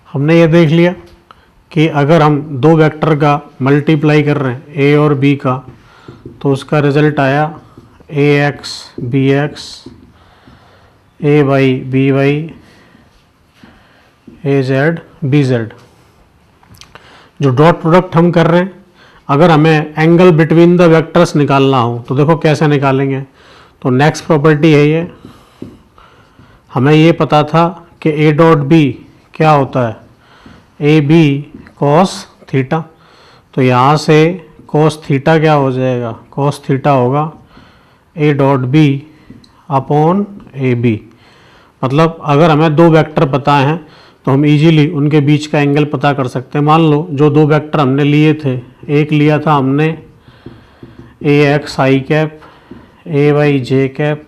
हमने ये देख लिया कि अगर हम दो वेक्टर का मल्टीप्लाई कर रहे हैं ए और बी का, तो उसका रिजल्ट आया ए एक्स बी एक्स, ए वाई बी वाई, ए जेड बी जेड। जो डॉट प्रोडक्ट हम कर रहे हैं, अगर हमें एंगल बिटवीन द वेक्टर्स निकालना हो तो देखो कैसे निकालेंगे। तो नेक्स्ट प्रॉपर्टी है ये, हमें ये पता था कि ए डॉट बी क्या होता है, ए बी कॉस थीटा। तो यहाँ से कॉस थीटा क्या हो जाएगा, कॉस थीटा होगा A dot B upon A B. मतलब अगर हमें दो वेक्टर पता हैं तो हम इजीली उनके बीच का एंगल पता कर सकते हैं। मान लो जो दो वेक्टर हमने लिए थे, एक लिया था हमने ए एक्स आई कैप, ए वाई जे कैप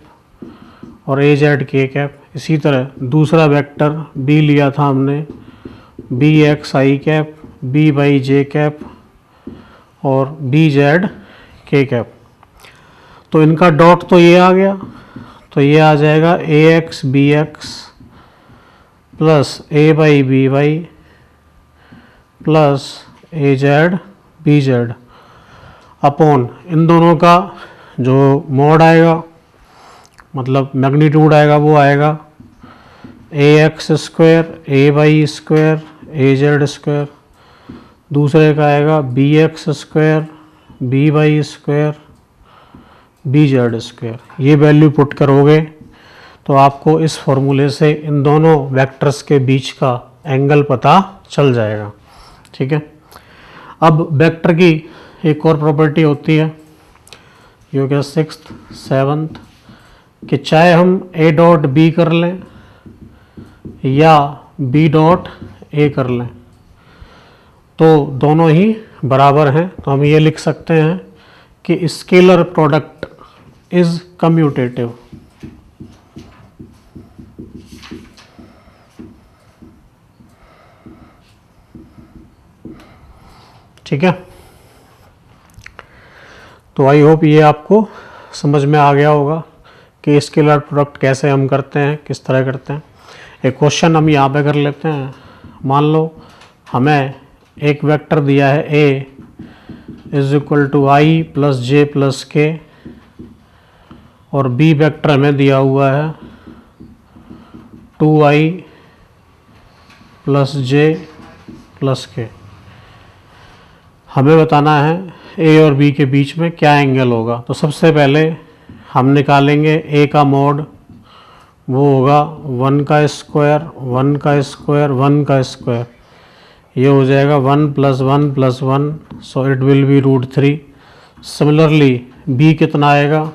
और ए जेड के कैप। इसी तरह दूसरा वेक्टर बी लिया था हमने बी एक्स आई कैप, बी वाई जे कैप और बी जेड के कैप। तो इनका डॉट तो ये आ गया, तो ये आ जाएगा ए एक्स बी एक्स प्लस ए वाई बी वाई प्लस ए जेड बी जेड अपॉन इन दोनों का जो मॉड आएगा, मतलब मैग्नीट्यूड आएगा, वो आएगा A x square A y square A z square. दूसरे का आएगा B x square B y square B z square. ये वैल्यू पुट करोगे तो आपको इस फॉर्मूले से इन दोनों वेक्टर्स के बीच का एंगल पता चल जाएगा। ठीक है। अब वेक्टर की एक और प्रॉपर्टी होती है, ये हो गया 6th 7th, कि चाहे हम ए डॉट बी कर लें या बी डॉट ए कर लें तो दोनों ही बराबर हैं। तो हम ये लिख सकते हैं कि स्केलर प्रोडक्ट इज कम्यूटेटिव। ठीक है। तो आई होप ये आपको समझ में आ गया होगा कि स्केलर प्रोडक्ट कैसे हम करते हैं, किस तरह करते हैं। एक क्वेश्चन हम यहाँ पे कर लेते हैं। मान लो हमें एक वेक्टर दिया है a is equal to i plus j plus k, और बी वेक्टर हमें दिया हुआ है 2i प्लस जे प्लस के। हमें बताना है ए और बी के बीच में क्या एंगल होगा। तो सबसे पहले हम निकालेंगे ए का मॉड, वो होगा 1 का स्क्वायर 1 का स्क्वायर 1 का स्क्वायर। ये हो जाएगा 1 प्लस 1 प्लस 1, so it will be √3। Similarly B कितना आएगा,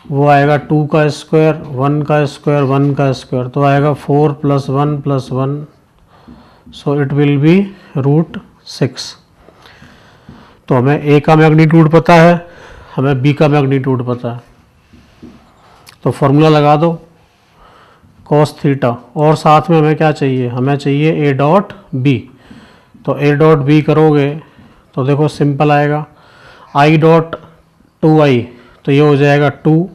वो आएगा 2 का स्क्वायर 1 का स्क्वायर 1 का स्क्वायर, तो आएगा 4 प्लस 1 प्लस 1, सो इट विल बी √6। तो हमें ए का मैग्नीट्यूड पता है, हमें बी का मैग्नीट्यूड पता है। तो फॉर्मूला लगा दो कॉस थीटा, और साथ में हमें क्या चाहिए, हमें चाहिए ए डॉट बी। तो ए डॉट बी करोगे तो देखो सिंपल आएगा, आई डॉट 2i, तो ये हो जाएगा 2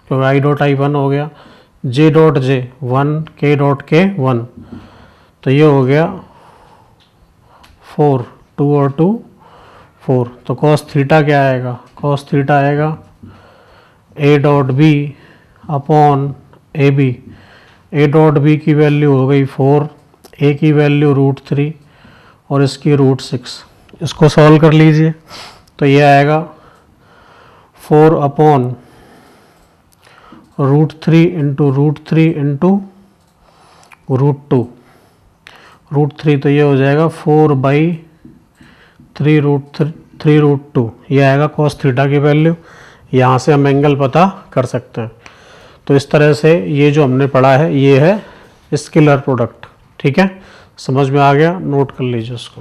क्योंकि आई डॉट आई 1 हो गया, जे डॉट जे 1, के डॉट के 1, तो ये हो गया 4, 2 और 2 4। तो कॉस थीटा क्या आएगा, कॉस थीटा आएगा A dot B upon A B. A dot B की वैल्यू हो गई 4, ए की वैल्यू √3 और इसकी √6। इसको सॉल्व कर लीजिए तो ये आएगा 4 अपॉन √3 इंटू √3 इंटू √2, √3, तो ये हो जाएगा 4/3√2। ये आएगा कॉस थीटा की वैल्यू। यहाँ से हम एंगल पता कर सकते हैं। तो इस तरह से ये जो हमने पढ़ा है ये है स्केलर प्रोडक्ट। ठीक है, समझ में आ गया, नोट कर लीजिए उसको।